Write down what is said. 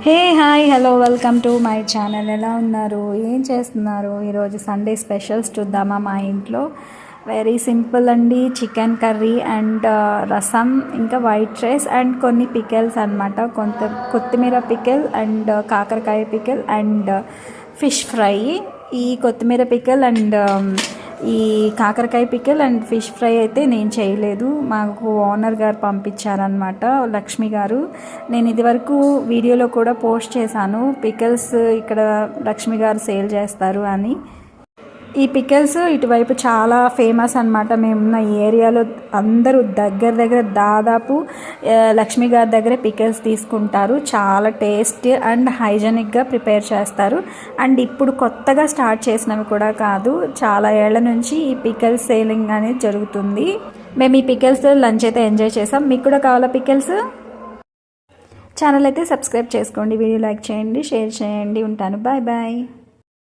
Hey hi hello welcome to my channel. ఎలా ఉన్నారు, ఏం చేస్తున్నారు? ఈరోజు సండే స్పెషల్స్ చూద్దామా మా ఇంట్లో. వెరీ సింపుల్ అండి. చికెన్ కర్రీ అండ్ రసం, ఇంకా వైట్ రైస్ అండ్ కొన్ని పికెల్స్ అనమాట. కొత్తిమీర పికెల్ అండ్ కాకరకాయ పికెల్ అండ్ ఫిష్ ఫ్రై. ఈ కొత్తిమీర పికెల్ అండ్ ఈ కాకరకాయ పికెల్ అండ్ ఫిష్ ఫ్రై అయితే నేను చేయలేదు, మాకు ఓనర్ గారు పంపించారనమాట, లక్ష్మి గారు. నేను ఇదివరకు వీడియోలో కూడా పోస్ట్ చేశాను, పికెల్స్ ఇక్కడ లక్ష్మి గారు సేల్ చేస్తారు అని. ఈ పికెల్స్ ఇటువైపు చాలా ఫేమస్ అనమాట. మేమున్న ఏరియాలో అందరూ దగ్గర దాదాపు లక్ష్మి గారి దగ్గర పికెల్స్ తీసుకుంటారు. చాలా టేస్ట్ అండ్ హైజెనిక్గా ప్రిపేర్ చేస్తారు. అండ్ ఇప్పుడు కొత్తగా స్టార్ట్ చేసినవి కూడా కాదు, చాలా ఏళ్ల నుంచి ఈ పికెల్స్ సేలింగ్ అనేది జరుగుతుంది. మేము ఈ పికెల్స్ లంచ్ అయితే ఎంజాయ్ చేసాం. మీకు కూడా కావాలా పికెల్స్? ఛానల్ అయితే సబ్స్క్రైబ్ చేసుకోండి, వీడియో లైక్ చేయండి, షేర్ చేయండి. ఉంటాను, బాయ్ బాయ్.